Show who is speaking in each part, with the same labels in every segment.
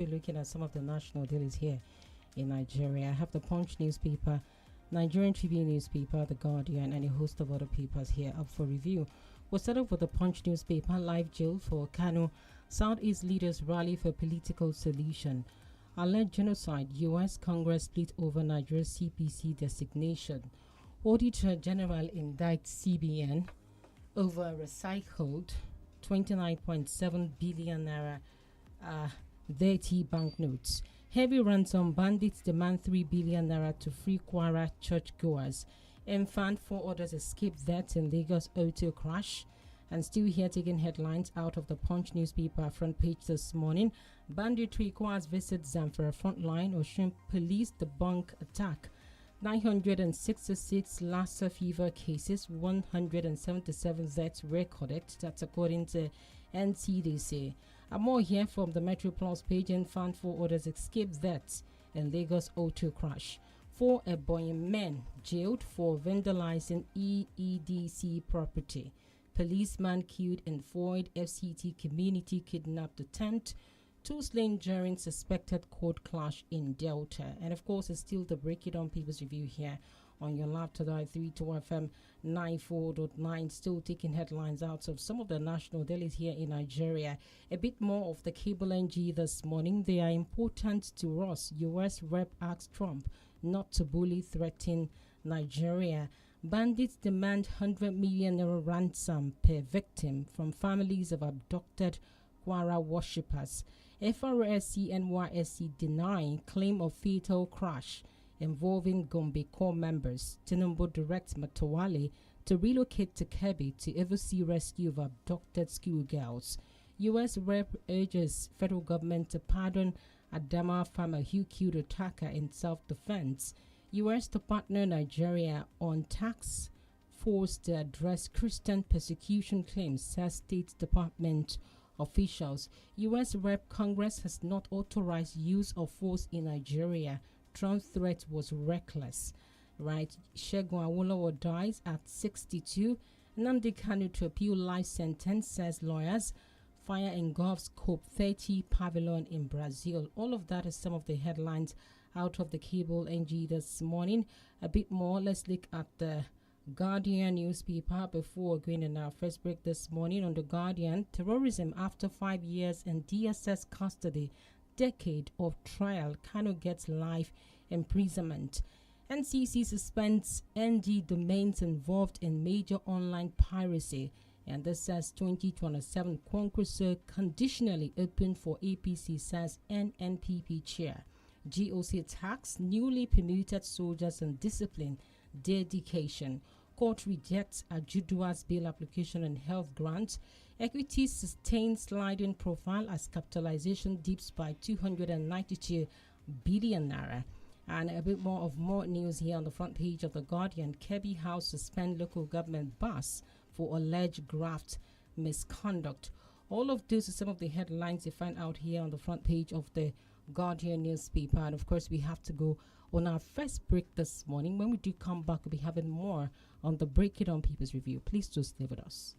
Speaker 1: We're looking at some of the national dailies here in Nigeria. I have the Punch newspaper, Nigerian Tribune newspaper, The Guardian, and a host of other papers here up for review. We'll start off with the Punch newspaper, live jail for Kano. Southeast leaders rally for political solution. Alleged genocide, U.S. Congress split over Nigeria's CPC designation. Auditor General indicts CBN over recycled 29.7 billion naira dirty banknotes. Heavy ransom bandits demand 3 billion naira to free Kwara churchgoers. Infant 4 others escape death in Lagos auto crash. And still here taking headlines out of the Punch newspaper front page this morning. Banditry Kwars visit Zamfara frontline. Osun police debunk attack. 966 Lassa fever cases, 177 deaths recorded. That's according to NCDC. And more here from the Metro Plus page. Infant 4 others escaped deaths in Lagos auto crash. 4 Ebonyi men jailed for vandalizing EEDC property. Policeman killed in Floyd FCT community kidnapped a tent. 2 slain during suspected court clash in Delta. And of course, it's still the Break It On Papers review here on your laptop at 32 FM 94.9. Still taking headlines out of some of the national dailies here in Nigeria. A bit more of the cable NG this morning. They are important to us. US Rep asks Trump not to bully threaten Nigeria. Bandits demand 100 million euro ransom per victim from families of abducted Kwara worshippers. FRSC NYSC denying claim of fatal crash involving Gombe core members. Tinubu directs Matawale to relocate to Kebbi to oversee rescue of abducted schoolgirls. U.S. Rep urges federal government to pardon Adama farmer who killed attacker in self-defense. U.S. to partner Nigeria on tax force to address Christian persecution claims, says State Department officials. U.S. Rep Congress has not authorized use of force in Nigeria. Trump's threat was reckless. Right? Segun Awolowo dies at 62. Nnamdi Kanu to appeal life sentence, says lawyers. Fire engulfs COP30 pavilion in Brazil. All of that is some of the headlines out of the cable NG this morning. A bit more, let's look at the Guardian newspaper before going in our first break this morning. On the Guardian, terrorism after 5 years in DSS custody, decade of trial, Kano gets life imprisonment. NCC suspends NG domains involved in major online piracy. And this says 2027 Kwankwaso conditionally open for APC, says NNPP chair. GOC attacks newly promoted soldiers and discipline dedication. Court rejects Ajudua's bail application and health grants. Equity sustains sliding profile as capitalization dips by 292 billion naira. And a bit more news here on the front page of the Guardian. Kebbi House suspend local government bus for alleged graft misconduct. All of this is some of the headlines you find out here on the front page of the Guardian newspaper. And of course, we have to go on our first break this morning. When we do come back, we'll be having more on the Break It On People's Review. Please do stay with us.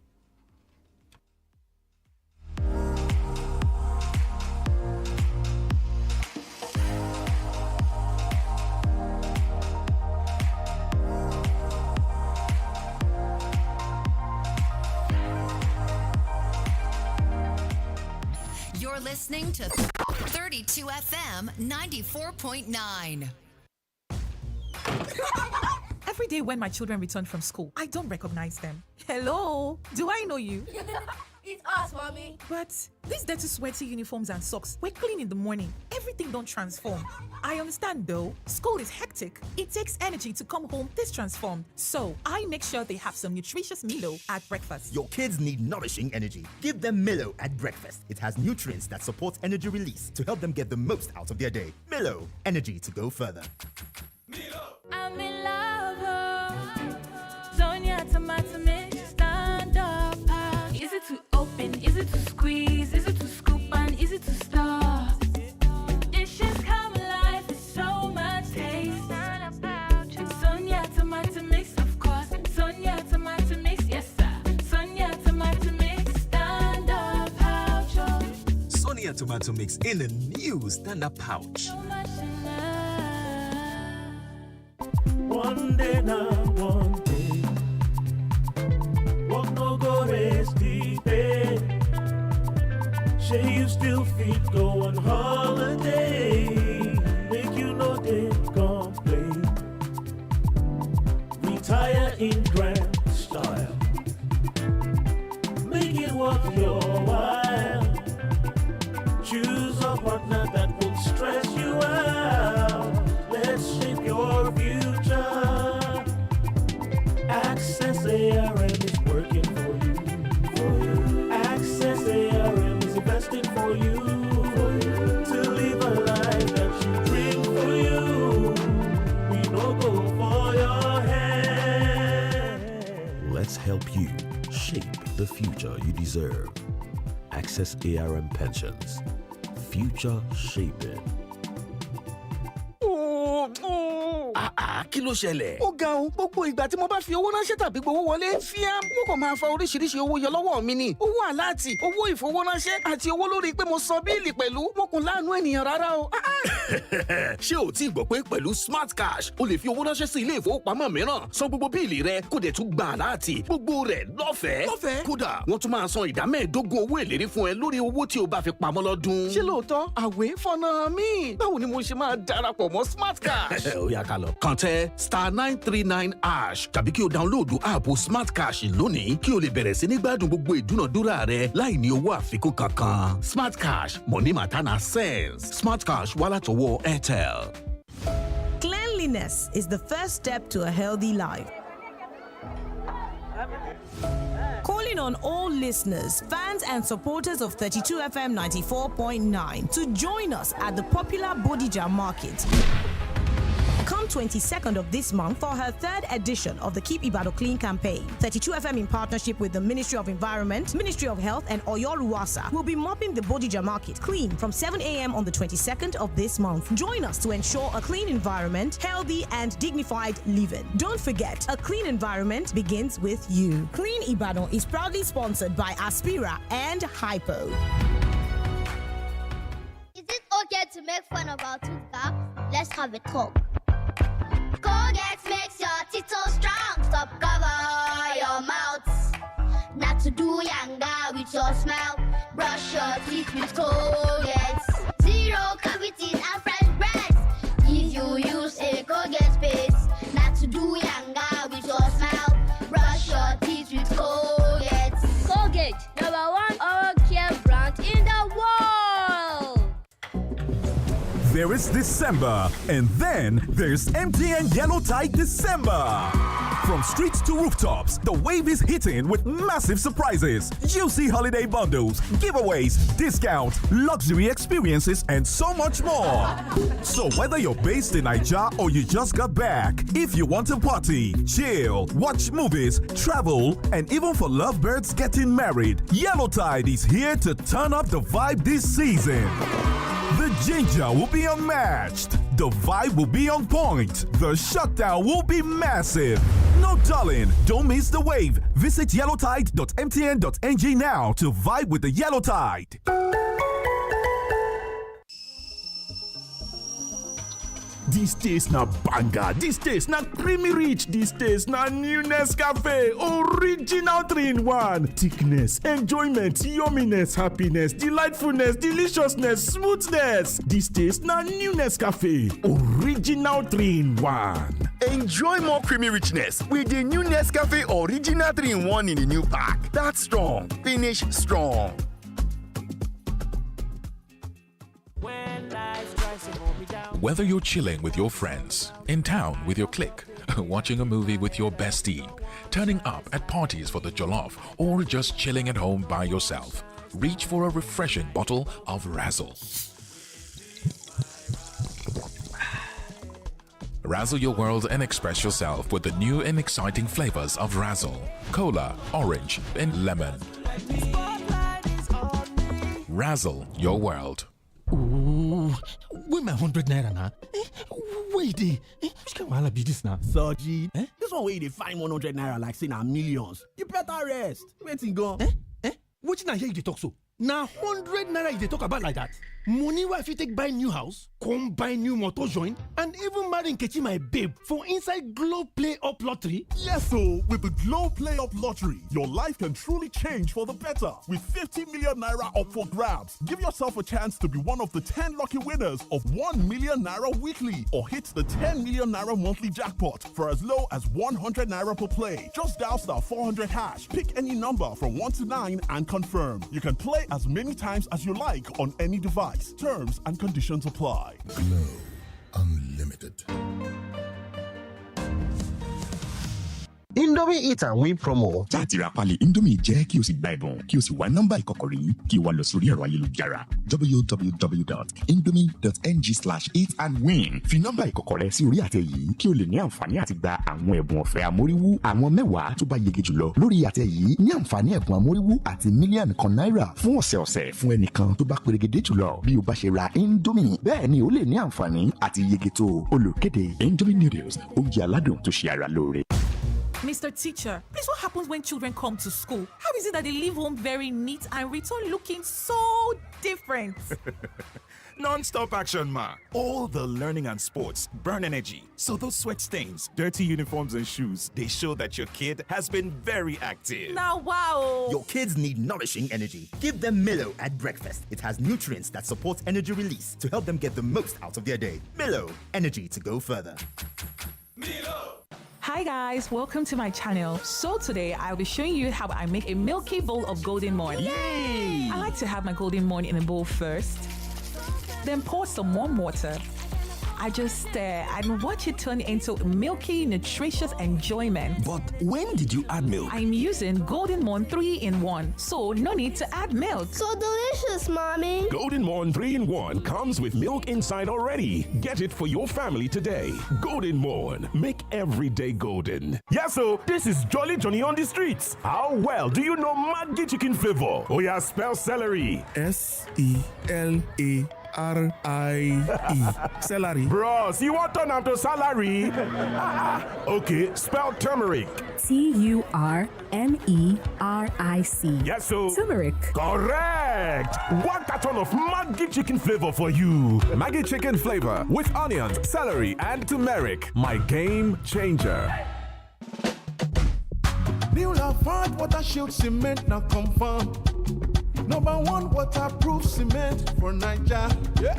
Speaker 2: You're listening to 32 FM 94.9.
Speaker 3: Every day when my children return from school, I don't recognize them. Hello, do I know you?
Speaker 4: It's us, mommy.
Speaker 3: But these dirty, sweaty uniforms and socks were clean in the morning. Everything don't transform. I understand though. School is hectic. It takes energy to come home this transformed. So I make sure they have some nutritious Milo at breakfast.
Speaker 5: Your kids need nourishing energy. Give them Milo at breakfast. It has nutrients that support energy release to help them get the most out of their day. Milo, energy to go further.
Speaker 4: Milo. I'm in love. Sonia tomato mix, stand up. Is it to open? Is it to squeeze? Is it to scoop and is it to stir? Dishes come alive with so much taste. Sonia tomato mix, of course. Sonia tomato mix, yes sir. Sonia tomato mix, stand up. Sonia
Speaker 6: Junior Tomato Mix in a new stand-up pouch.
Speaker 7: One day now, one day. Walk no go rest deep. Say you still fit go on holiday. Make you know they complain. Retire in grand style. Make it worth your while. Choose a partner that will stress you out. Let's shape your future. Access ARM is working for you. Access ARM is investing for you. To live a life that you dream for you. We no go for your head.
Speaker 8: Let's help you shape the future you deserve. Access ARM Pensions. Future shaping.
Speaker 9: Kí ló ṣẹlẹ̀? Ó ga o, gbogbo ìgbà tí mo bá fi owó ránṣẹ́ tàbí gbowó wọlé, fíám, wọ́n kàn máa fa oríṣiríṣi owó yọ lọ́wọ́ mi ni. Owó àláàtì, owó ìfowóránṣẹ́ àti owó lórí pé mo san bíìlì pẹ̀lú. Mo kàn láàánú ènìyàn rárá o.
Speaker 10: Ṣé o ti gbọ́ pé pẹ̀lú Smart Cash o lè fi owó ránṣẹ́ sí ilé ìfowópamọ́ mìíràn, san gbogbo bíìlì rẹ, kó dẹ̀ tún gba àláàtì, gbogbo rẹ̀ lọ́fẹ̀ẹ́. Lọ́fẹ̀ẹ́? Kódà wọ́n tún máa san ìdá 15 owó èlérí fún ẹ lórí owó tí o bá fi pamọ́ lọ́dún.
Speaker 9: Ṣé lóòótọ́? Àwẹ̀ fọ́nà mi. Báwo ni mo ṣe máa darapọ̀ mọ́ Smart Cash?
Speaker 10: Ó yá ká lọ. Kàn tẹ *939# tàbí kí o dáńlóòdù áàpù Smart Cash lónìí kí o lè bẹ̀rẹ̀ sí ní gbádùn gbogbo ìdúnàdúrà rẹ láì ní owó àfikún kankan. Smart Cash, money matter na sense. Smart Cash wá látọwọ́ INT'L.
Speaker 11: Cleanliness is the first step to a healthy life. Calling on all listeners, fans and supporters of 32FM 94.9 to join us at the popular Bodija Market. Come 22nd of this month for her third edition of the 𝐃𝐈𝐒 Clean campaign. 32FM in partnership with the Ministry of Environment, Ministry of Health and Oyo Ruwasa will be mopping the Bodija Market clean from 7 a.m. on the 22nd of this month. Join us to ensure a clean environment, healthy and dignified living. Don't forget, a clean environment begins with you. Clean Ibadan is proudly sponsored by Aspira and Hypo.
Speaker 12: Is it okay to make fun about tooth gap? Let's have a talk. Colgate makes your teeth so strong. Stop cover your mouth. Not to do yanga with your smile. Brush your teeth with Colgate. Zero cavities and fresh breath. If you use a Colgate paste. Not to do yanga with your smile. Brush your teeth with Colgate.
Speaker 13: Colgate, #1 oral care brand in the world.
Speaker 14: There is December, and then there's MTN Yellow Tide December. From streets to rooftops, the wave is hitting with massive surprises, juicy holiday bundles, giveaways, discounts, luxury experiences, and so much more. So whether you're based in Nigeria or you just got back, if you want to party, chill, watch movies, travel, and even for lovebirds getting married, Yellow Tide is here to turn up the vibe this season. The ginger will be unmatched. The vibe will be on point. The shutdown will be massive. No darling, don't miss the wave. Visit yellowtide.mtn.ng now to vibe with the Yellow Tide.
Speaker 15: This taste na banger, this taste na creamy rich, this taste na new Nescafe, original 3-in-1. Thickness, enjoyment, yumminess, happiness, delightfulness, deliciousness, smoothness. This taste na new Nescafe, original 3-in-1.
Speaker 16: Enjoy more creamy richness with the new Nescafe Original 3-in-1 in the new pack. That's strong, finish strong.
Speaker 17: Whether you're chilling with your friends, in town with your clique, watching a movie with your bestie, turning up at parties for the jollof, or just chilling at home by yourself, reach for a refreshing bottle of Razzle. Razzle your world and express yourself with the new and exciting flavors of Razzle, cola, orange, and lemon. Razzle your world.
Speaker 18: Ooh, where my 100 naira now? Wait, which kind of wahala be this now?
Speaker 19: Soji, this one where you find 100 naira like say na millions. You better rest. Waiting go.
Speaker 18: Wetin I hear you dey talk so? Now 100 naira they talk about like that. Money why if you take buy new house, come buy new motor join, and even marry Nkechi my babe for inside Glow Play Up Lottery.
Speaker 14: Yes, so with the Glow Play Up Lottery, your life can truly change for the better. With 50 million naira up for grabs, give yourself a chance to be one of the 10 lucky winners of 1 million naira weekly, or hit the 10 million naira monthly jackpot for as low as 100 naira per play. Just dial *400#, pick any number from 1 to 9 and confirm. You can play as many times as you like on any device. Terms and conditions apply.
Speaker 20: Glow Unlimited.
Speaker 21: Indomie Eat and Win promo.
Speaker 22: Láti ra pálí Indomie jẹ́ kí o sì gba ẹ̀bùn kí o sì wá nọ́mbà ìkọ̀kọ̀ kí o wá lọ sórí ẹ̀rọ ayélujára www.indomie.ng/eatandwin. Fi nọ́mbà ìkọ̀kọ̀ rẹ sí orí àtẹ yìí kí o lè ní àǹfààní àti gba àwọn ẹ̀bùn ọ̀fẹ́ amóríwú. Àwọn 10 tó bá yege jùlọ lórí àtẹ yìí ní àǹfààní ẹ̀bùn amóríwú àti mílíọ̀nù kan náírà fún ọ̀sẹ̀ọ̀sẹ̀ fún ẹnìkan tó bá perégedé jùlọ bí o bá ṣe ra Indomie. Bẹ́ẹ̀ ni o lè ní àǹfààní àti yege tó. Olùkéde Indomie noodles, oúnjẹ aládùn tó ṣe ara lóore.
Speaker 3: Mr. Teacher, please, what happens when children come to school? How is it that they leave home very neat and return looking so different?
Speaker 23: Non-stop action, ma. All the learning and sports burn energy. So those sweat stains, dirty uniforms and shoes, they show that your kid has been very active.
Speaker 3: Now, wow.
Speaker 5: Your kids need nourishing energy. Give them Milo at breakfast. It has nutrients that support energy release to help them get the most out of their day. Milo, energy to go further.
Speaker 3: Milo. Hi guys, welcome to my channel. So today I'll be showing you how I make a milky bowl of golden morn. Yay! I like to have my golden morn in a bowl first, then pour some warm water. I just stare and watch it turn into milky, nutritious enjoyment.
Speaker 6: But when did you add milk?
Speaker 3: I'm using Golden Morn 3-in-1, so no need to add milk.
Speaker 13: So delicious, Mommy.
Speaker 6: Golden Morn 3-in-1 comes with milk inside already. Get it for your family today. Golden Morn, make every day golden.
Speaker 15: Yes, so this is Jolly Johnny on the streets. How well do you know Maggi chicken flavor? Oh yeah, spell celery.
Speaker 24: SELARIE. Celery.
Speaker 15: Bros, you want to turn out to salary? Okay, spell turmeric.
Speaker 25: TURMERIC.
Speaker 15: Yes, so.
Speaker 25: Turmeric.
Speaker 15: Correct. 1 carton of Maggi chicken flavor for you.
Speaker 26: Maggi chicken flavor with onions, celery, and turmeric. My game changer.
Speaker 27: New Lafarge water shield cement now confirm. Number 1 waterproof cement for Naija. Yeah.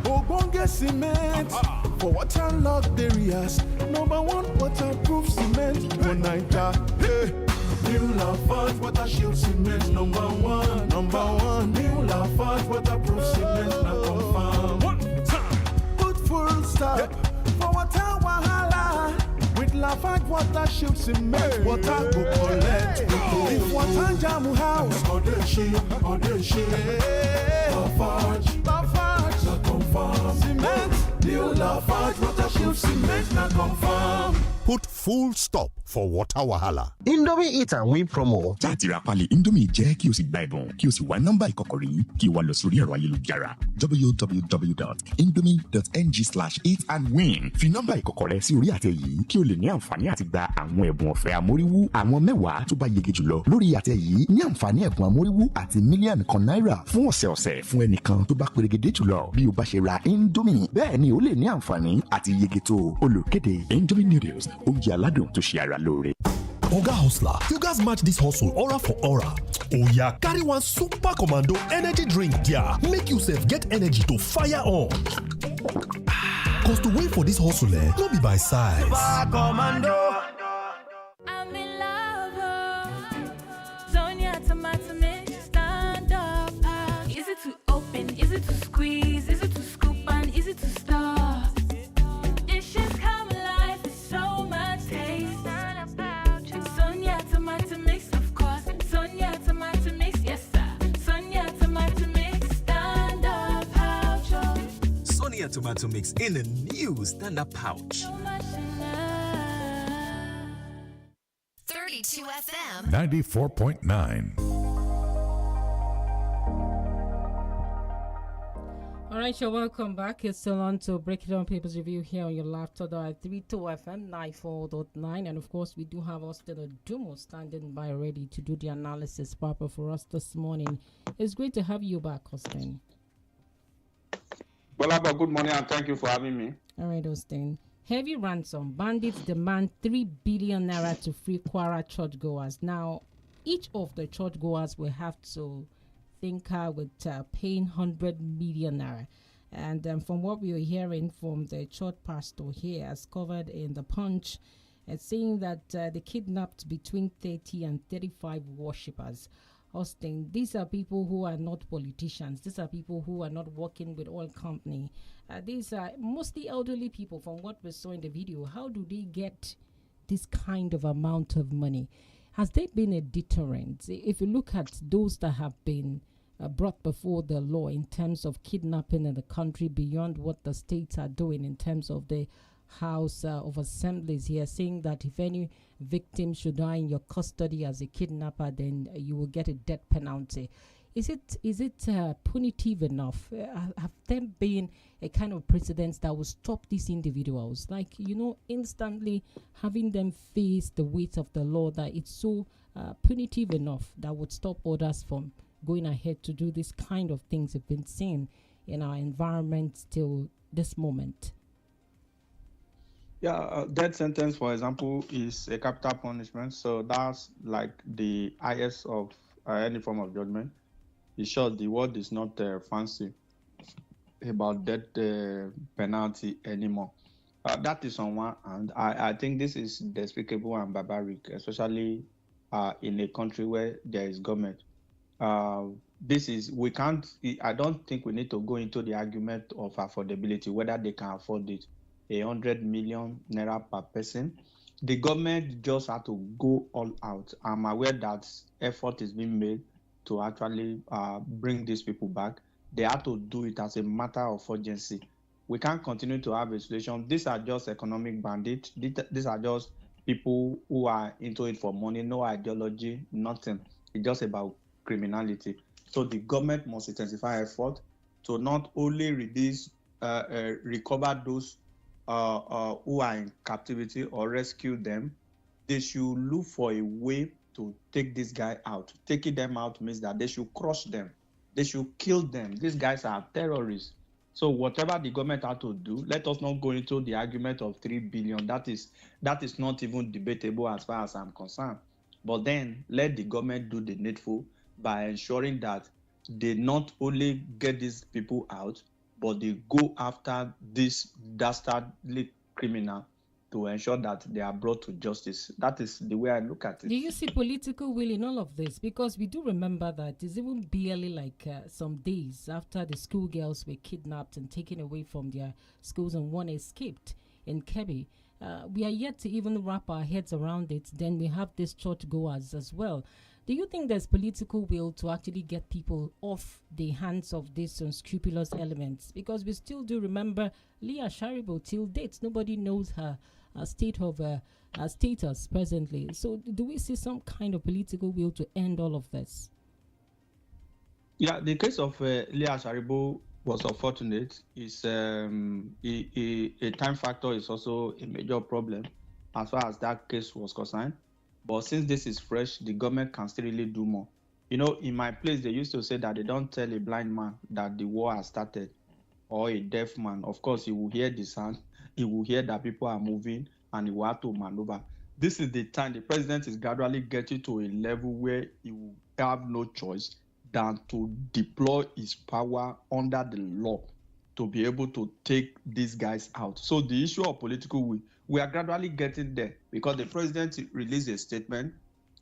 Speaker 27: Ogbonge cement for waterlogged areas. Number 1 waterproof cement for Naija. Yeah. New Lafarge water shield cement number 1. Number 1. New Lafarge waterproof cement now confirm. 1 time. Put full stop for water wahala. With Lafarge water shield cement, water go collect. If water jam house, Lafarge, na confirm. Cement, new Lafarge water shield cement, na confirm.
Speaker 20: Put full stop for water wahala.
Speaker 21: Indomie Eat and Win promo.
Speaker 22: Láti ra pálí Indomie jẹ́ kí o sì gba ẹ̀bùn kí o sì wá nọ́mbà ìkọ̀kọ̀ kí o wá lọ sórí ẹ̀rọ ayélujára www.indomie.ng/eatandwin. Fi nọ́mbà ìkọ̀kọ̀ rẹ sí orí àtẹ yìí kí o lè ní àǹfààní àti gba àwọn ẹ̀bùn ọ̀fẹ́ amóríwú. Àwọn 10 tó bá yege jùlọ lórí àtẹ yìí ní àǹfààní ẹ̀bùn amóríwú àti mílíọ̀nù kan náírà fún ọ̀sẹ̀ọ̀sẹ̀ fún ẹnìkan tó bá perégedé jùlọ bí o bá ṣe ra Indomie. Bẹ́ẹ̀ ni o lè ní àǹfààní àti yege tó. Olùkéde Indomie noodles, oúnjẹ aládùn tó ṣe ara lóore.
Speaker 28: Oga Hustler, you guys match this hustle aura for aura. Oh yeah, carry one super commando energy drink there. Make yourself get energy to fire on. Cause to wait for this hustle, no be by size.
Speaker 27: Super commando.
Speaker 4: I'm in love. Sonia tomato mix, stand up. Is it to open? Is it to squeeze? Is it to scoop and is it to stir? Dishes come alive with so much taste. Sonia tomato mix, of course. Sonia tomato mix, yes sir. Sonia tomato mix, stand up pouch.
Speaker 6: Sonia tomato mix in a new stand-up pouch.
Speaker 2: 32 FM
Speaker 14: 94.9.
Speaker 1: All right, you're welcome back. It's still on to Break It Down Papers Review here on your laptop at 32 FM 94.9. And of course, we do have Austin Odumo standing by ready to do the analysis proper for us this morning. It's great to have you back, Austin.
Speaker 7: GBOLABO, good morning and thank you for having me.
Speaker 1: All right, Austin. Heavy ransom. Bandits demand 3 billion naira to free Kwara churchgoers. Now, each of the churchgoers will have to with paying 100 million naira. And from what we are hearing from the church pastor here, as covered in the Punch, it's saying that they kidnapped between 30 and 35 worshippers. Austin, these are people who are not politicians. These are people who are not working with oil company. These are mostly elderly people from what we saw in the video. How do they get this kind of amount of money? Has there been a deterrent? If you look at those that have been brought before the law in terms of kidnapping in the country beyond what the states are doing in terms of the House of Assemblies here, saying that if any victim should die in your custody as a kidnapper, then you will get a death penalty. Is it punitive enough? Have there been a kind of precedent that will stop these individuals, like, instantly having them face the weight of the law, that it's so punitive enough that would stop others from going ahead to do this kind of things we've been seeing in our environment till this moment?
Speaker 7: Yeah, death sentence, for example, is a capital punishment. So that's like the highest of any form of judgment. In short, the world is not fancy about death penalty anymore. That is on one hand. I think this is despicable and barbaric, especially in a country where there is government. I don't think we need to go into the argument of affordability, whether they can afford it. 100 million naira per person. The government just had to go all out. I'm aware that effort is being made to actually bring these people back. They have to do it as a matter of urgency. We can't continue to have a situation. These are just economic bandits. These are just people who are into it for money, no ideology, nothing. It's just about criminality. So the government must intensify effort to not only recover those who are in captivity or rescue them. They should look for a way to take this guy out. Taking them out means that they should crush them. They should kill them. These guys are terrorists. So whatever the government had to do, let us not go into the argument of 3 billion. That is not even debatable as far as I'm concerned. But then let the government do the needful by ensuring that they not only get these people out, but they go after this dastardly criminal to ensure that they are brought to justice. That is the way I look at it.
Speaker 1: Do you see political will in all of this? Because we do remember that it's even barely like some days after the schoolgirls were kidnapped and taken away from their schools and one escaped in Kebbi. We are yet to even wrap our heads around it. Then we have these churchgoers as well. Do you think there's political will to actually get people off the hands of these unscrupulous elements? Because we still do remember Leah Sharibu till date. Nobody knows her state of status presently. So do we see some kind of political will to end all of this?
Speaker 7: Yeah, the case of Leah Sharibu was unfortunate. It's a time factor is also a major problem as far as that case was concerned. But since this is fresh, the government can still really do more. In my place, they used to say that they don't tell a blind man that the war has started, or a deaf man. Of course, he will hear the sound, he will hear that people are moving, and he will have to maneuver. This is the time the president is gradually getting to a level where he will have no choice than to deploy his power under the law to be able to take these guys out. So the issue of political will, we are gradually getting there because the president released a statement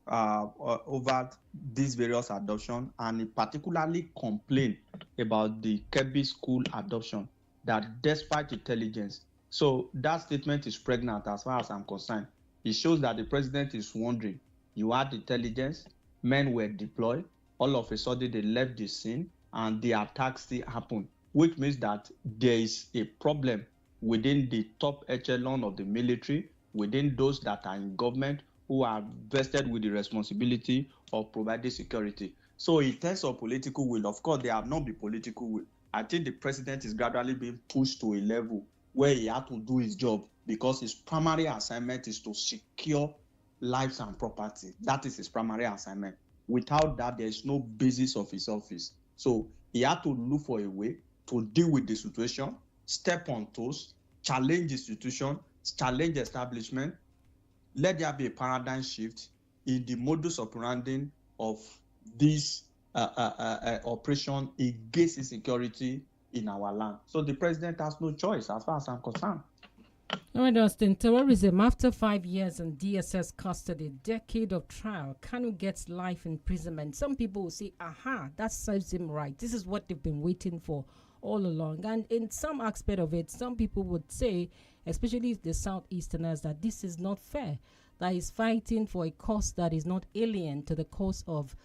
Speaker 7: over these various adoptions, and he particularly complained about the Kebbi school adoption, that despite intelligence. So that statement is pregnant as far as I'm concerned. It shows that the president is wondering, you had intelligence, men were deployed, all of a sudden they left the scene and the attack still happened, which means that there is a problem within the top echelon of the military, within those that are in government who are vested with the responsibility of providing security. So in terms of political will, of course, there have not been political will. I think the president is gradually being pushed to a level where he had to do his job because his primary assignment is to secure lives and property. That is his primary assignment. Without that, there is no basis of his office. So he had to look for a way to deal with the situation, step on toes, challenge institution, challenge establishment. Let there be a paradigm shift in the modus operandi of this operation against insecurity in our land. So the president has no choice as far as I'm concerned.
Speaker 1: All right, Austin. Terrorism. After 5 years in DSS custody, decade of trial, Kanu gets life imprisonment. Some people will say, aha, that serves him right. This is what they've been waiting for all along. And in some aspect of it, some people would say, especially the Southeasterners, that this is not fair, that he's fighting for a cause that is not alien to the cause of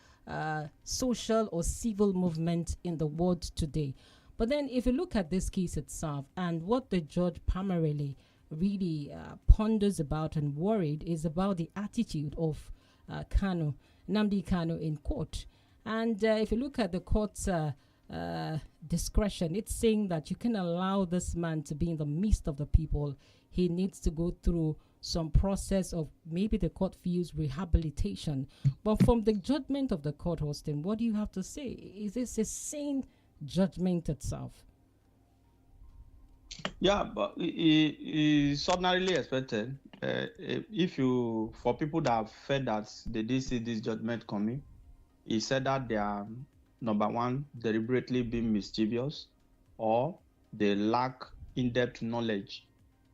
Speaker 1: social or civil movement in the world today. But then if you look at this case itself and what the judge primarily really ponders about and worried is about the attitude of Nnamdi Kanu in court. And if you look at the court's discretion, it's saying that you can allow this man to be in the midst of the people. He needs to go through some process of maybe the court feels rehabilitation. But from the judgment of the court, Austin, what do you have to say? Is this a sane judgment itself?
Speaker 7: Yeah, but it's ordinarily expected. For people that have felt that they did see this judgment coming, he said that they are, number one, deliberately being mischievous, or they lack in-depth knowledge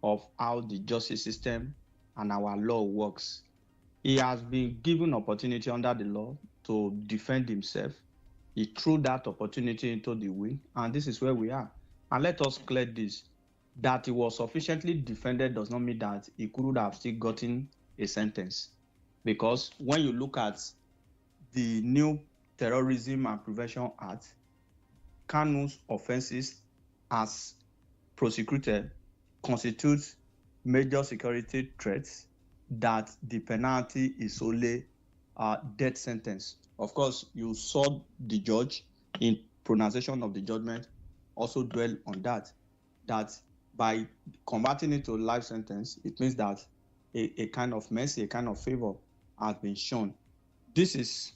Speaker 7: of how the justice system and our law works. He has been given opportunity under the law to defend himself. He threw that opportunity into the wind, and this is where we are. And let us clear this. That he was sufficiently defended does not mean that he could have still gotten a sentence. Because when you look at the new Terrorism and Prevention Act, Kanu's offenses as prosecuted constitutes major security threats that the penalty is only a death sentence. Of course, you saw the judge in pronunciation of the judgment also dwell on that by converting it to a life sentence, it means that a kind of mercy, a kind of favor has been shown.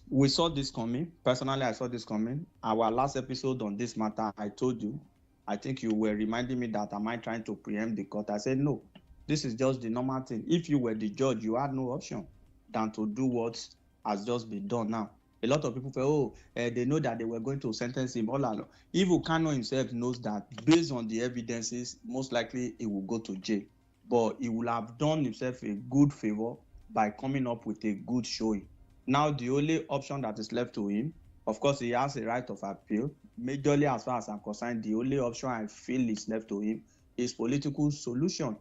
Speaker 7: We saw this coming. Personally, I saw this coming. Our last episode on this matter, I told you, I think you were reminding me that am I trying to preempt the court? I said, no, this is just the normal thing. If you were the judge, you had no option than to do what has just been done now. A lot of people feel, they know that they were going to sentence him all along. Even Kanu himself knows that based on the evidences, most likely he will go to jail. But he will have done himself a good favor by coming up with a good showing. Now, the only option that is left to him, of course, he has a right of appeal. Majorly, as far as I'm concerned, the only option I feel is left to him is political solution.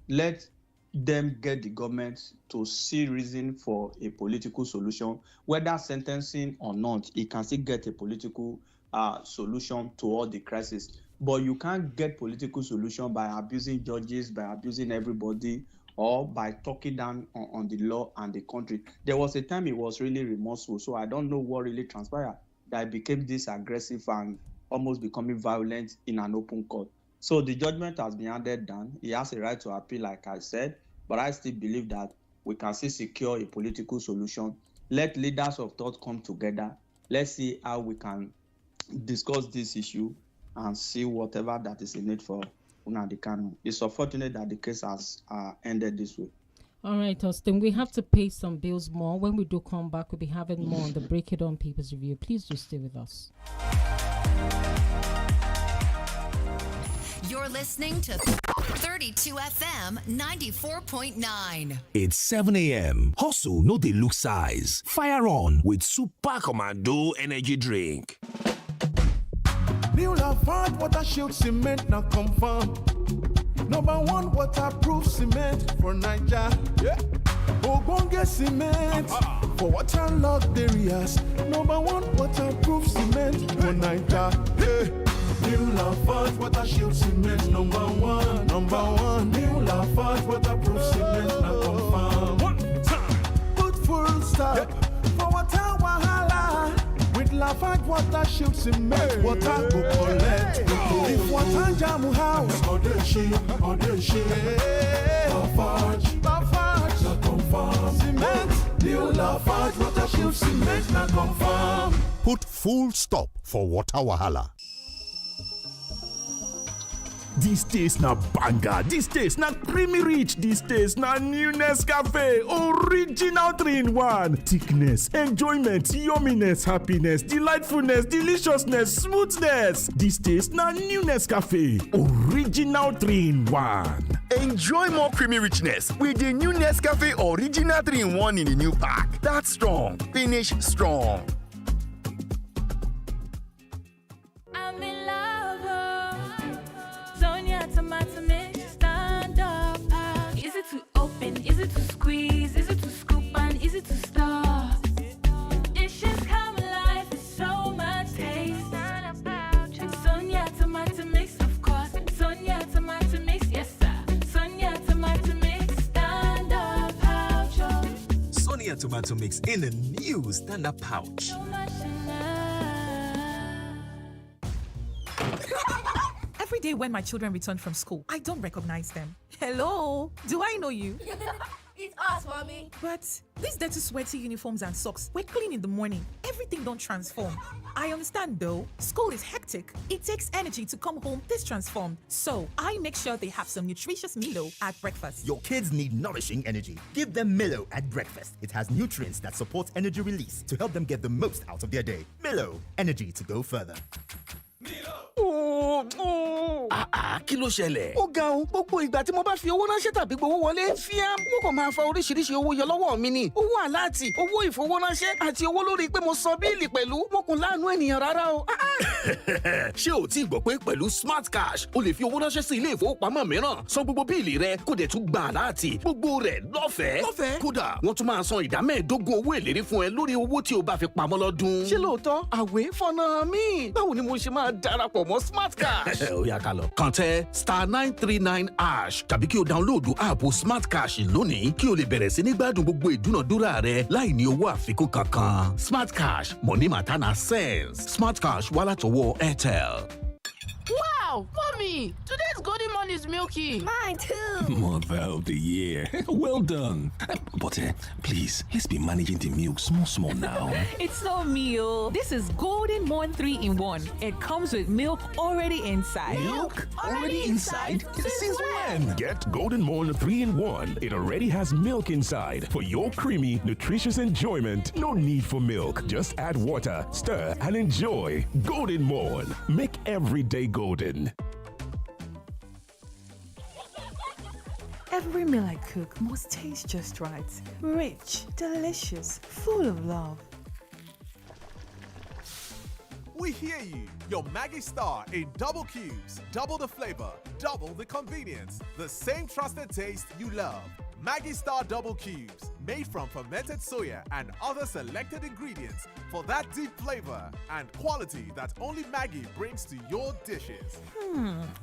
Speaker 7: Let them get the government to see reason for a political solution, whether sentencing or not. It can still get a political solution to all the crisis. But you can't get political solution by abusing judges, by abusing everybody, or by talking down on the law and the country. There was a time he was really remorseful, so I don't know what really transpired, that he became this aggressive and almost becoming violent in an open court. So the judgment has been handed down. He has a right to appeal, like I said, but I still believe that we can still secure a political solution. Let leaders of thought come together. Let's see how we can discuss this issue and see whatever that is in it for Nnamdi Kanu. It's unfortunate that the case has ended this way.
Speaker 1: All right, Austin, we have to pay some bills more. When we do come back, we'll be having more on the Break It On Papers Review. Please do stay with us.
Speaker 2: You're listening to 32 FM 94.9.
Speaker 8: It's 7 a.m. Hustle, no dey look size. Fire on with Super Commando energy drink.
Speaker 27: New Lafarge water shield cement now confirm. Number one waterproof cement for Nigeria. Yeah. Ogbonge cement for waterlogged areas. Number one waterproof cement for Nigeria. Yeah. New Lafarge water shield cement number one. New Lafarge waterproof cement now confirm. One time. Put full stop for water wahala with Lafarge water shield cement. Water go collect. If water jam house, Lafarge na confirm. Cement, new Lafarge water shield cement na confirm.
Speaker 20: Put full stop for water wahala.
Speaker 15: This taste na banger, this taste na creamy rich, this taste na new Nescafe, original 3-in-1. Thickness, enjoyment, yumminess, happiness, delightfulness, deliciousness, smoothness. This taste na new Nescafe, original 3-in-1.
Speaker 22: Enjoy more creamy richness with the new Nescafe Original 3-in-1 in the new pack. That's strong, finish strong.
Speaker 4: I'm in love. Sonia tomato mix, stand up. Easy to open, easy to squeeze, easy to scoop and easy to stir. Dishes come alive with so much taste. Sonia tomato mix, of course. Sonia tomato mix, yes sir. Sonia tomato mix, stand up pouch.
Speaker 9: Sonia tomato mix in a new stand up pouch.
Speaker 4: So much in love.
Speaker 3: Every day when my children return from school, I don't recognize them. Hello, do I know you?
Speaker 13: It's us, mommy.
Speaker 3: But these dirty, sweaty uniforms and socks, we're clean in the morning. Everything don't transform. I understand though. School is hectic. It takes energy to come home this transformed. So I make sure they have some nutritious Milo at breakfast.
Speaker 5: Your kids need nourishing energy. Give them Milo at breakfast. It has nutrients that support energy release to help them get the most out of their day. Milo, energy to go further.
Speaker 8: Kí ló ṣẹlẹ̀? Ó ga o, gbogbo ìgbà tí mo bá fi owó ránṣẹ́ tàbí gbowó wọlé, fíám, wọ́n kàn máa fa oríṣiríṣi owó yọ lọ́wọ́ mi ni. Owó àláàtì, owó ìfowóránṣẹ́ àti owó lórí pé mo san bíìlì pẹ̀lú. Mo kàn láàánú ènìyàn rárá o. Ṣé o ti gbọ́ pé pẹ̀lú Smart Cash, o lè fi owó ránṣẹ́ sí ilé ìfowópamọ́ mìíràn, san gbogbo bíìlì rẹ, kó dẹ̀ tún gba àláàtì, gbogbo rẹ̀ lọ́fẹ̀ẹ́. Lọ́fẹ̀ẹ́? Kódà, wọ́n tún máa san ìdá 15 owó èlérí fún ẹ lórí owó tí o bá fi pamọ́ lọ́dún. Ṣé lóòótọ́? Àwẹ̀ fọ́nà mi. Báwo ni mo ṣe máa darapọ̀ mọ́ Smart Cash? Ó yá ká lọ. Kàn tẹ *939# tàbí kí o dáńlóòdù áàpù Smart Cash lónìí kí o lè bẹ̀rẹ̀ sí ní gbádùn gbogbo ìdúnàdúrà rẹ láì ní owó àfikún kankan. Smart Cash, money matter na sense. Smart Cash wá látọwọ́ INT'L.
Speaker 10: Wow, mommy, today's golden morning is milky.
Speaker 13: Mine too.
Speaker 26: Mother of the year. Well done. But please, let's be managing the milk small now.
Speaker 11: It's no meal. This is Golden Morn 3-in-1. It comes with milk already inside.
Speaker 26: Milk already inside? Since when?
Speaker 6: Get Golden Morn 3-in-1. It already has milk inside for your creamy, nutritious enjoyment. No need for milk. Just add water, stir, and enjoy. Golden Morn. Make every day golden.
Speaker 11: Every meal I cook must taste just right. Rich, delicious, full of love.
Speaker 12: We hear you. Your Maggi Star in double cubes. Double the flavor, double the convenience. The same trusted taste you love. Maggi Star Double Cubes, made from fermented soya and other selected ingredients for that deep flavor and quality that only Maggi brings to your dishes.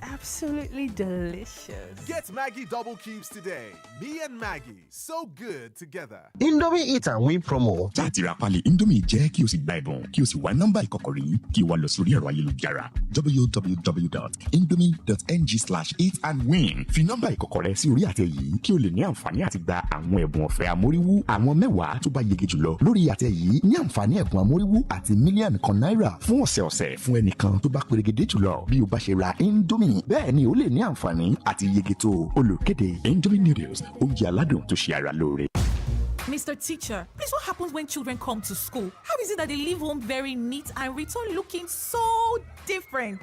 Speaker 11: Absolutely delicious.
Speaker 12: Get Maggi Double Cubes today. Me and Maggi, so good together.
Speaker 21: Indomie Eat and Win promo.
Speaker 22: Láti ra pálí Indomie jẹ́ kí o sì gba ẹ̀bùn kí o sì wá nọ́mbà ìkọ̀kọ̀rí kí o wá lọ sórí ẹ̀rọ ayélujára www.indomie.ng/eatandwin. Fi nọ́mbà ìkọ̀kọ̀rẹ́ sí orí àtẹ yìí kí o lè ní àǹfààní àti gba àwọn ẹ̀bùn ọ̀fẹ́ amóríwú. Àwọn 10 tó bá yege jùlọ lórí àtẹ yìí ní àǹfààní ẹ̀bùn amóríwú àti mílíọ̀nù kan náírà fún ọ̀sẹ̀ọ̀sẹ̀ fún ẹnìkan tó bá perégedé jùlọ bí o bá ṣe ra Indomie. Bẹ́ẹ̀ ni o lè ní àǹfààní àti yege tó. Olùkéde Indomie noodles, oúnjẹ aládùn tó ṣe ara lóore.
Speaker 3: Mr. Teacher, please, what happens when children come to school? How is it that they leave home very neat and return looking so different?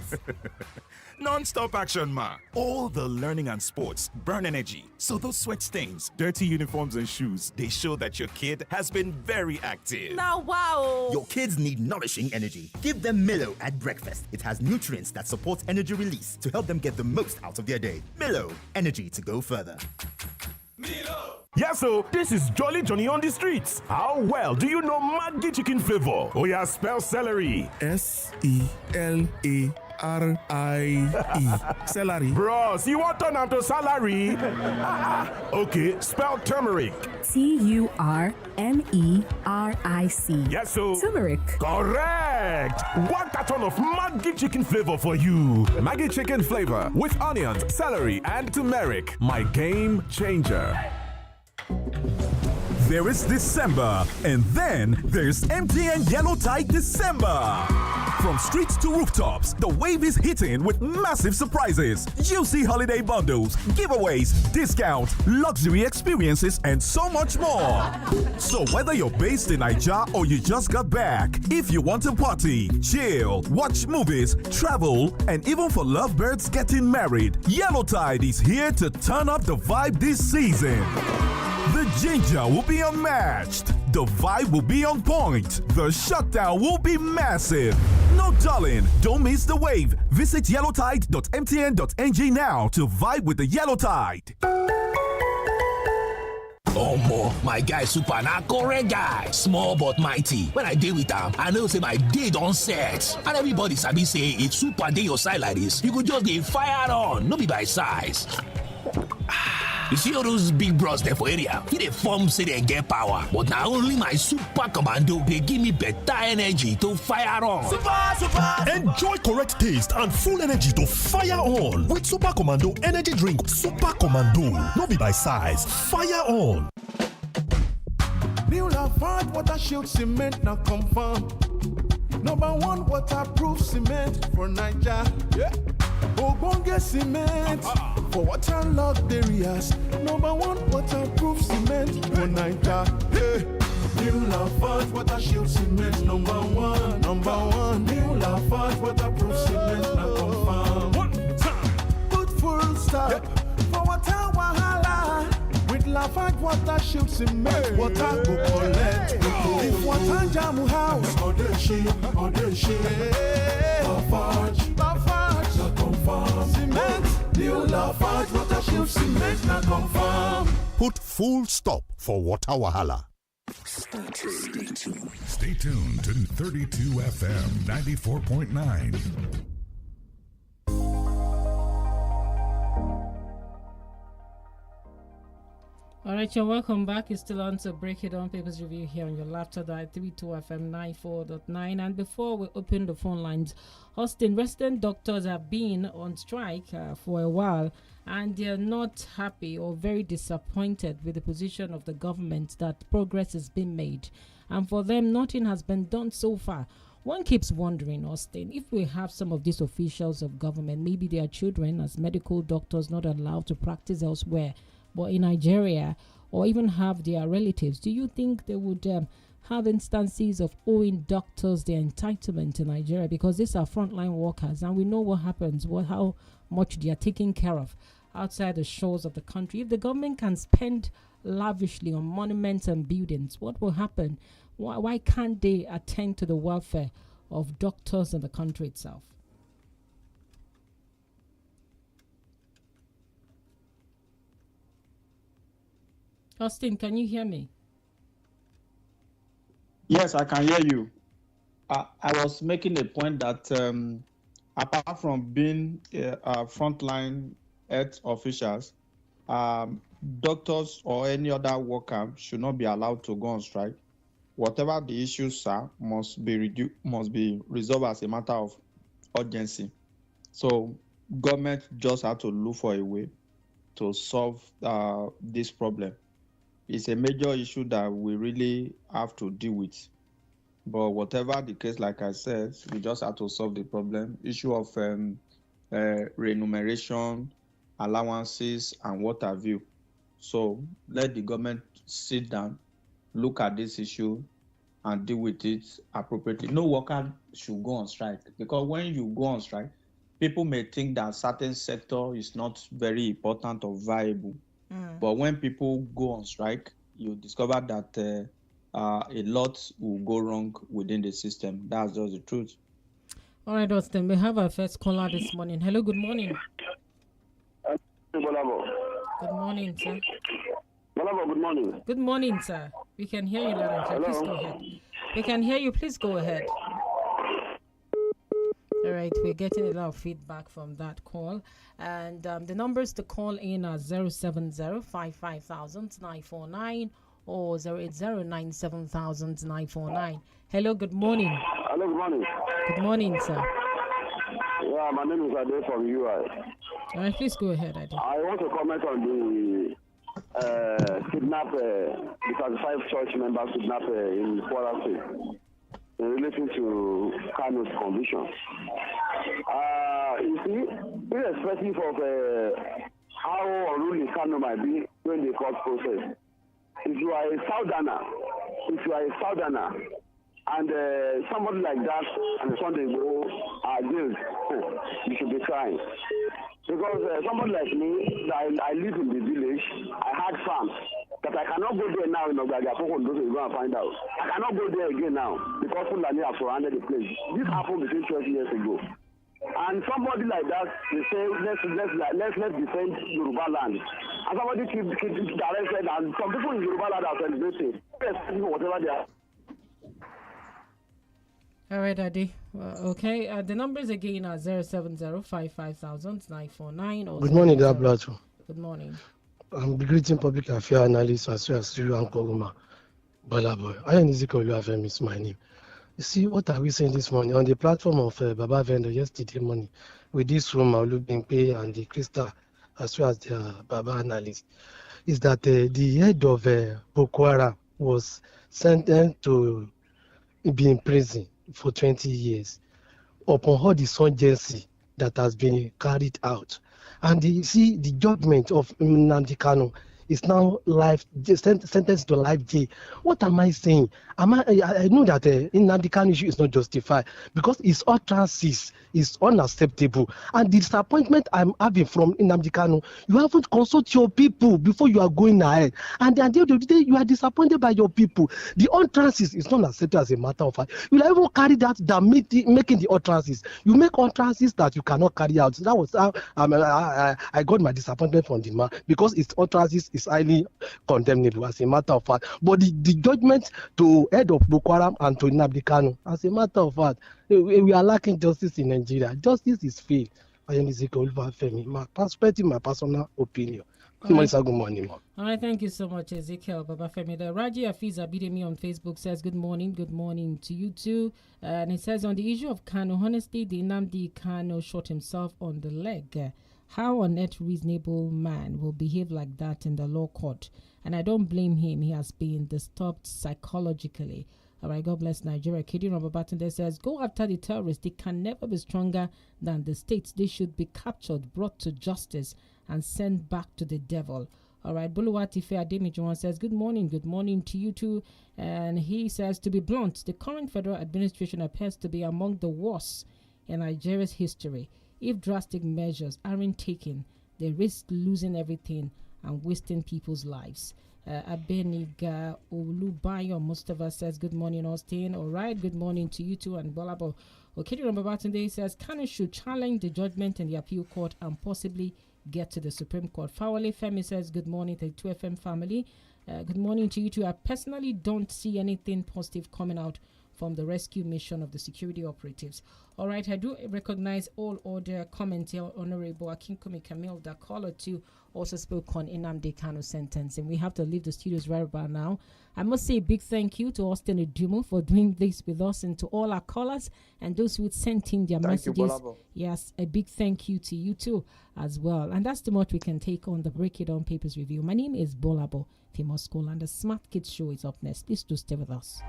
Speaker 23: Non-stop action, ma. All the learning and sports burn energy. So those sweat stains, dirty uniforms and shoes, they show that your kid has been very active.
Speaker 3: Now, wow.
Speaker 5: Your kids need nourishing energy. Give them Milo at breakfast. It has nutrients that support energy release to help them get the most out of their day. Milo, energy to go further.
Speaker 6: Yeah, so this is Jolly Johnny on the streets. How well do you know Maggi chicken flavor? Oh yeah, spell celery.
Speaker 24: S-E-L-A Celery.
Speaker 6: Bros, you want turn am to salary? Okay, spell turmeric.
Speaker 7: TURMERIC.
Speaker 6: Yes, so.
Speaker 7: Turmeric.
Speaker 6: Correct. One carton of Maggi chicken flavor for you.
Speaker 12: Maggi chicken flavor with onions, celery, and turmeric. My game changer.
Speaker 14: There is December, and then there's MTN Yellow Tide December. From streets to rooftops, the wave is hitting with massive surprises, juicy holiday bundles, giveaways, discounts, luxury experiences, and so much more. So whether you're based in Nigeria or you just got back, if you want to party, chill, watch movies, travel, and even for lovebirds getting married, Yellow Tide is here to turn up the vibe this season. The ginger will be unmatched. The vibe will be on point. The shutdown will be massive. No darling, don't miss the wave. Visit yellowtide.mtn.ng now to vibe with the Yellow Tide.
Speaker 16: Omo, my guy super na correct guy. Small but mighty. When I deal with him, I know say my day don't set. And everybody sabi say if super dey your side like this, you could just dey fire on, no be by size. You see all those big bros there for area? They form say they get power. But now only my super commando, they give me better energy to fire on.
Speaker 15: Super! Enjoy correct taste and full energy to fire on with Super Commando energy drink. Super Commando. No be by size. Fire on.
Speaker 27: New Lafarge water shield cement now confirm. #1 waterproof cement for Nigeria. Yeah. Ogbonge cement for waterlogged areas. #1 waterproof cement for Nigeria. Hey. New Lafarge water shield cement #1. New Lafarge waterproof cement now confirm. One time. Put full stop for water wahala. With Lafarge water shield cement, water go collect. If water jam house, or the shit. Lafarge, na confirm. Cement, new Lafarge water shield cement, na confirm.
Speaker 20: Put full stop for water wahala.
Speaker 17: Stay tuned to 32 FM 94.9.
Speaker 1: All right, you're welcome back. You're still on to Break It On Papers Review here on your Laughter Dial 32 FM 94.9. And before we open the phone lines, Austin, resident doctors have been on strike for a while, and they're not happy or very disappointed with the position of the government that progress has been made. And for them, nothing has been done so far. One keeps wondering, Austin, if we have some of these officials of government, maybe their children as medical doctors not allowed to practice elsewhere, but in Nigeria, or even have their relatives, do you think they would have instances of owing doctors their entitlement in Nigeria? Because these are frontline workers, and we know what happens, how much they are taken care of outside the shores of the country. If the government can spend lavishly on monuments and buildings, what will happen? Why can't they attend to the welfare of doctors in the country itself? Austin, can you hear me?
Speaker 18: Yes, I can hear you. I was making a point that apart from being frontline health officials, doctors or any other worker should not be allowed to go on strike. Whatever the issues are must be resolved as a matter of urgency. So government just have to look for a way to solve this problem. It's a major issue that we really have to deal with. But whatever the case, like I said, we just have to solve the problem. Issue of remuneration, allowances, and what have you. So let the government sit down, look at this issue, and deal with it appropriately. No worker should go on strike, because when you go on strike, people may think that certain sector is not very important or viable. But when people go on strike, you discover that a lot will go wrong within the system. That's just the truth.
Speaker 1: All right, Austin, we have our first caller this morning. Hello, good morning.
Speaker 19: GBOLABO.
Speaker 1: Good morning, sir.
Speaker 19: GBOLABO, good morning.
Speaker 1: Good morning, sir. We can hear you loud and clear. Please go ahead. We can hear you. Please go ahead. All right, we're getting a lot of feedback from that call. And the numbers to call in are 070-55000-949 or 080-97000-949. Hello, good morning.
Speaker 19: Hello, good morning.
Speaker 1: Good morning, sir.
Speaker 19: Yeah, my name is Ade from UI.
Speaker 1: All right, please go ahead, Ade.
Speaker 19: I want to comment on the kidnap, the 35 church members kidnapped in Kwara State in relation to Kano's conviction. You see, irrespective of how unruly Kano might be during the court process, if you are a Southerner, and somebody like that and Sunday go are jailed, you should be crying. Because somebody like me, I live in the village, I had farms, but I cannot go there now in Ogaga to go and find out. I cannot go there again now because Fulani have surrounded the place. This happened between 12 years ago. And somebody like that, they say, let's defend Yoruba land. And somebody keep arrested, and some people in Yoruba land are celebrating. Whatever they are.
Speaker 1: All right, Adi. Okay, the numbers again are 070-55000-949 or...
Speaker 2: Good morning, dear Plato.
Speaker 1: Good morning.
Speaker 2: I'm the greeting public affairs analyst as well as you and Koguma. GBOLABO. 𝐿 is my name. You see, what are we saying this morning? On the platform of Baba Vendor yesterday morning, with this room, Olubimpe and the Crystal, as well as the Baba analyst, is that the head of Boko Haram was sentenced to be in prison for 20 years upon all the insurgency that has been carried out. And you see, the judgment of Nnamdi Kanu is now sentenced to life jail. What am I saying? I know that Nnamdi Kanu issue is not justified because his utterances is unacceptable. And the disappointment I'm having from Nnamdi Kanu, you haven't consulted your people before you are going ahead. And at the end of the day, you are disappointed by your people. The utterances is not accepted as a matter of fact. You will even carry that than making the utterances. You make utterances that you cannot carry out. That was how I got my disappointment from the man because his utterances is highly condemnable as a matter of fact. But the judgment to head of Boko Haram and to Nnamdi Kanu, as a matter of fact, we are lacking justice in Nigeria. Justice is failed. 𝐒𝐻𝐿, my perspective, my personal opinion. Good morning.
Speaker 1: All right, thank you so much, Ezekiel Babafemi. The Raji Afiz Abidemi on Facebook says, good morning to you too. And it says, on the issue of Kanu, honestly, the Nnamdi Kanu shot himself on the leg. How on earth reasonable man will behave like that in the law court? And I don't blame him. He has been disturbed psychologically. All right, God bless Nigeria. Kidi Rambabatunde says, go after the terrorists. They can never be stronger than the states. They should be captured, brought to justice, and sent back to the devil. All right, Buluwati Fair Ademijuwan says, good morning to you too. And he says, to be blunt, the current federal administration appears to be among the worst in Nigeria's history. If drastic measures aren't taken, they risk losing everything and wasting people's lives. Abeniga Olubayo Mustafa says, good morning, Austin. All right, good morning to you too. And GBOLABO. Okedi Rambabatunde says, Kanu should challenge the judgment in the appeal court and possibly get to the Supreme Court. Fawale Femi says, good morning to the 2FM family. Good morning to you too. I personally don't see anything positive coming out from the rescue mission of the security operatives. All right, I do recognize all other comments here. Honorable Akinkunmi Camille Dakolo too also spoke on Nnamdi Kanu sentence, and we have to leave the studios right about now. I must say a big thank you to Austin Edumo for doing this with us, and to all our callers and those who sent in their messages. Yes, a big thank you to you too as well. And that's too much we can take on the Break It On Papers review. My name is GBOLABO, Famous School, and the Smart Kids Show is up next. Please do stay with us.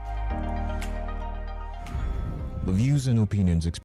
Speaker 4: The views and opinions